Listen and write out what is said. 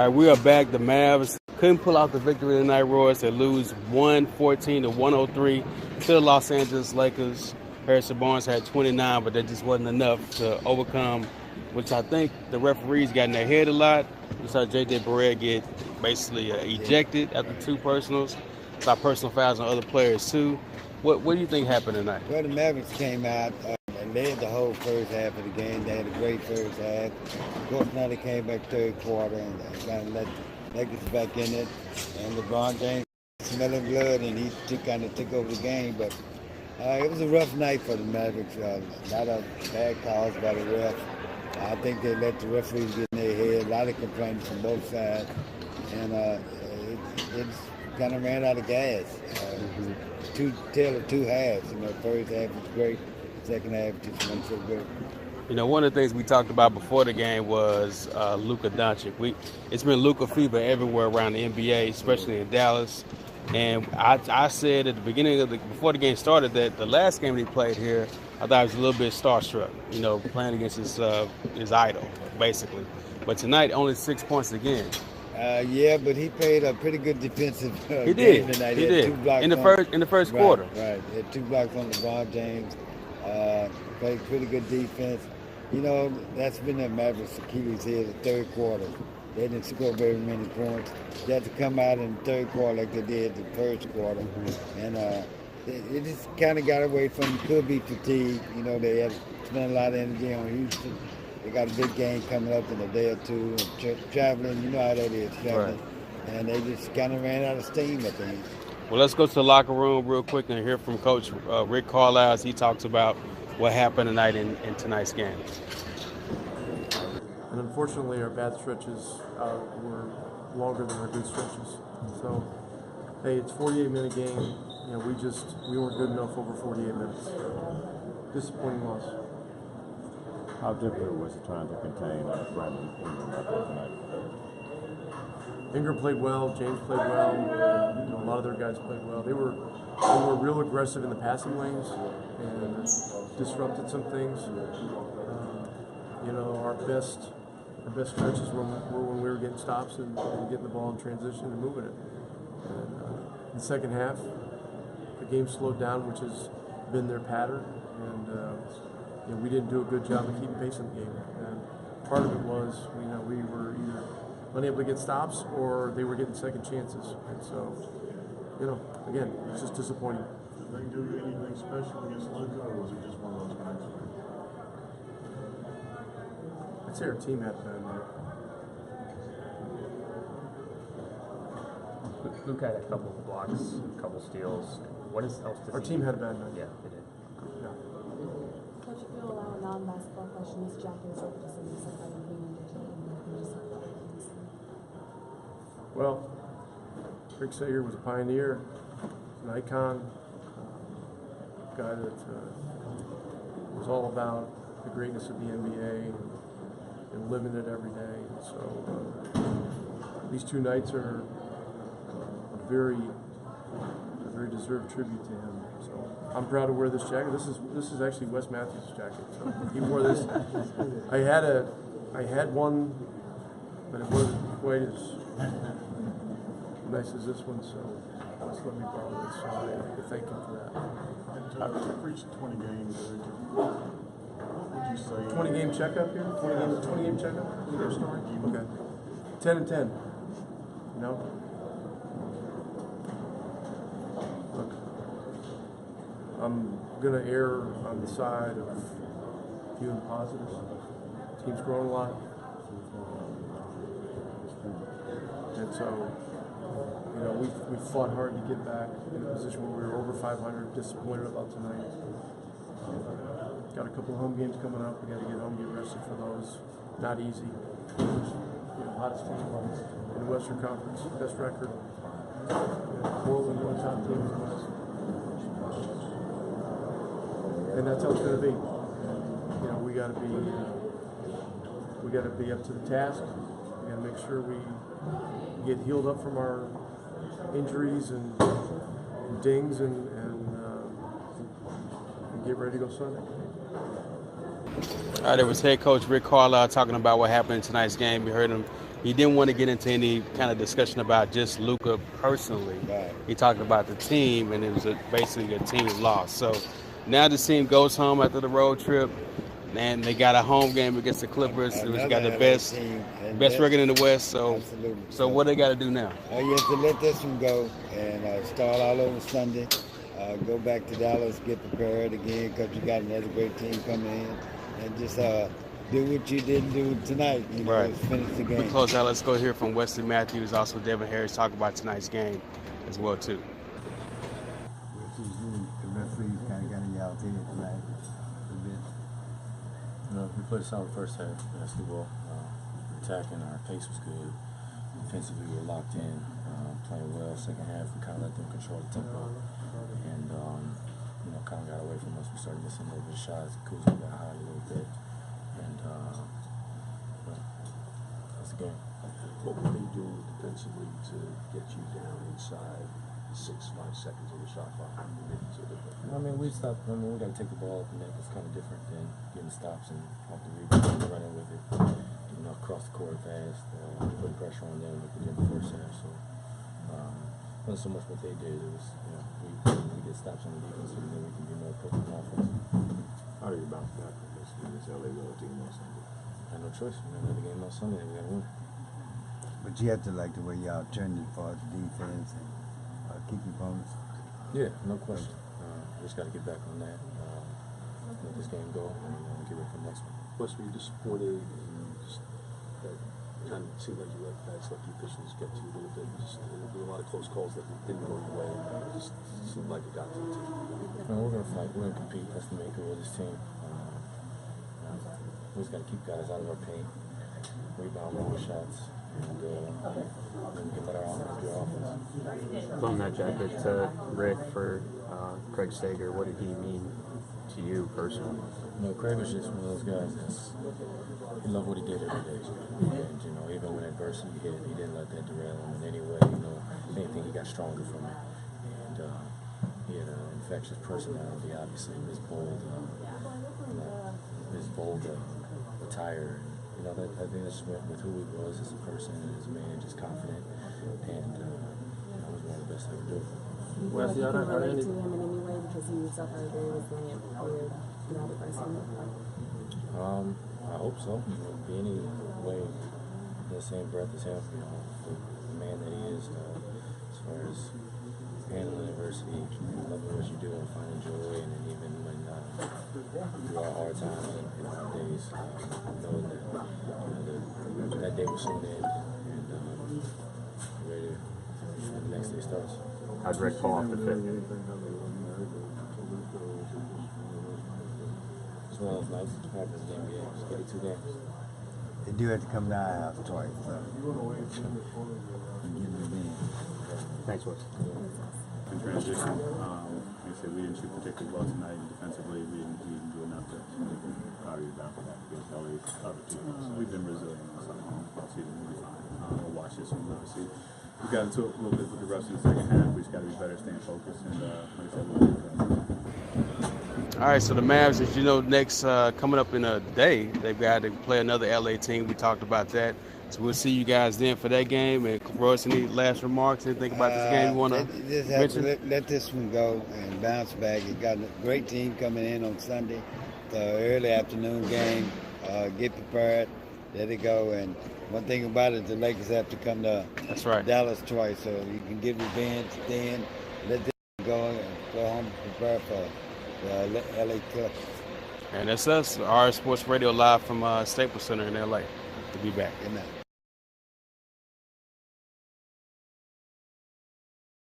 right, we are back. The Mavs couldn't pull out the victory tonight, Royce. They lose 114-103 to the Los Angeles Lakers. Harrison Barnes had 29, but that just wasn't enough to overcome, which I think the referees got in their head a lot. We saw J.J. Barea get basically ejected after 2 personals. Saw personal fouls on other players, too. What do you think happened tonight? Well, the Mavericks came out and led the whole first half of the game. They had a great first half. Of course, now they came back third quarter and kind of let the Lakers back in it. And LeBron James smelling blood, and he kind of took over the game. But it was a rough night for the Mavericks. A lot of bad calls by the ref. I think they let the referees get in their head. A lot of complaints from both sides. And it kind of ran out of gas. Tale of 2 halves. First half was great. Second half just wasn't so good. One of the things we talked about before the game was Luka Doncic. It's been Luka fever everywhere around the NBA, especially in Dallas. And I said at the beginning before the game started, that the last game he played here, I thought he was a little bit starstruck. Playing against his idol, basically. But tonight, only 6 points again. Yeah, but he played a pretty good defensive game tonight. He did. 2 blocks in the first quarter. Right. He had 2 blocks on LeBron James. Played pretty good defense. That's been the Mavericks' Achilles heel the third quarter. They didn't score very many points. They had to come out in the third quarter like they did the first quarter. Mm-hmm. And it just kind of got away from, could be fatigue. They had spent a lot of energy on Houston. They got a big game coming up in a day or two. And traveling, you know how that is, traveling. Right. And they just kind of ran out of steam, I think. Well, let's go to the locker room real quick and hear from Coach Rick Carlisle as he talks about what happened tonight in tonight's game. And unfortunately, our bad stretches were longer than our good stretches. So, hey, it's a 48-minute game. We weren't good enough over 48 minutes. Disappointing loss. How difficult was it trying to contain Brandon Ingram out there tonight? Ingram played well. James played well. A lot of their guys played well. They were real aggressive in the passing lanes and disrupted some things. Our best stretches were when we were getting stops and getting the ball in transition and moving it. And in the second half, the game slowed down, which has been their pattern. And we didn't do a good job of keeping pace in the game. And part of it was, we were either unable to get stops or they were getting second chances. And so, again, it's just disappointing. Did they do anything special against Luka, or was it just one of those nights? I'd say our team had a bad night. Luka had a couple of blocks, a couple steals. What else did our team had a bad night? Yeah, they did. Yeah. Coach, if you'll allow a non-basketball question, this jacket is over to somebody somebody being Well, Rick Sayer was a pioneer, an icon, a guy that was all about the greatness of the NBA and living it every day. And so these 2 nights are a very deserved tribute to him. So I'm proud to wear this jacket. This is actually Wes Matthews' jacket. So he wore this. I had one, but it wasn't quite as nice as this one. So let's let me borrow this. So I thank him for that. And to reach 20 games, what would you say? 20-game checkup here. 20-game checkup. 20-game story. Okay. 10 and 10. Look, I'm gonna err on the side of viewing positives. Team's grown a lot, and so we fought hard to get back in a position where we were over 500. Disappointed about tonight. Got a couple of home games coming up. We got to get home, get rested for those. Not easy. Hottest team in the Western Conference, best record. Portland, one top team in the West. And that's how it's going to be. We got to be up to the task. We got to make sure we get healed up from our injuries and dings and get ready to go Sunday. All right, it was head coach Rick Carlisle talking about what happened in tonight's game. We heard him he didn't want to get into any kind of discussion about just Luka personally. Right. He talked about the team, and it was basically a team loss. So now the team goes home after the road trip, and they got a home game against the Clippers, which got the best record in the West. So what they got to do now? You have to let this one go and start all over Sunday. Go back to Dallas, get prepared again because you got another great team coming in, and just do what you didn't do tonight. Right. Finish the game. We close out. Let's go hear from Wesley Matthews, also Devin Harris, talk about tonight's game as well too. The referees kind of got in y'all head tonight a bit. We played a solid first half basketball. Attacking, our pace was good. Defensively, we were locked in, playing well. Second half, we kind of let them control the tempo, and kind of got away from us. We started missing a little bit of shots. Kuzma got hot a little bit, and that's the game. What were they doing defensively to get you down inside 6-5 seconds on the shot clock? We stopped. We got to take the ball up, and that was kind of different than getting stops and off the rebound, running with it. Across the court fast, putting pressure on them like we did in the first half. So, wasn't so much what they did. It was, we get stops on the defense, and then we can be more potent on offense. How do you bounce back from this LA Royal team on Sunday? Had no choice. We got another game on Sunday. We got to win. But you have to like the way y'all turned as far as defense and keep your opponents. Yeah, no question. We just got to get back on that. Let this game go and get ready for the next one. Plus, were you disappointed in just that kind of seemed like you let guys let the officials get to you a little bit? There were a lot of close calls that didn't go your way. It just seemed like it got to the team. We're going to fight. We're going to compete. That's the maker of this team. We just got to keep guys out of our paint, rebound more shots, and then we can let our offense be our offense. On that jacket to Rick for Craig Sager, what did he mean to you personally? Craig was just one of those guys he loved what he did every day. And, even when adversity hit, he didn't let that derail him in any way. If anything, he got stronger from it. And he had an infectious personality, obviously, his bold attire. I think that just went with who he was as a person and as a man, just confident. And it was one of the best I could do. Wesley, you can relate to him in any way because he was up very resilient player throughout adversity? I hope so. Be any way in the same breath as him, the man that he is, as far as handling adversity, loving what you do and finding joy, and even when through our hard times and hard days, knowing that that day will soon end and ready when the next day starts. How'd Rick fall off the fit? It's one of those nights that happens in the NBA. It's 82 games. They do have to come to our house twice, so and get them in. Thanks, Wes. In transition, like I said, we didn't shoot particularly well tonight. Defensively, we didn't do enough to make them proud of you about that against LA's other teams. So we've been resilient all season. We'll be fine. We'll watch this one. Obviously, we got into it a little bit with the rest of the second half. We just got to be better, staying focused, and like I said, we'll do. All right, so the Mavs, as you know, next coming up in a day, they've got to play another LA team. We talked about that. So we'll see you guys then for that game. And Royce, any last remarks? Anything about this game you want to mention? Let this one go and bounce back. You got a great team coming in on Sunday, the early afternoon game. Get prepared. Let it go. And one thing about it, the Lakers have to come to Dallas twice, so you can get revenge then. Let this go and go home and prepare for the LA Clippers. And that's us, our Sports Radio live from Staples Center in LA. To be back. Good night.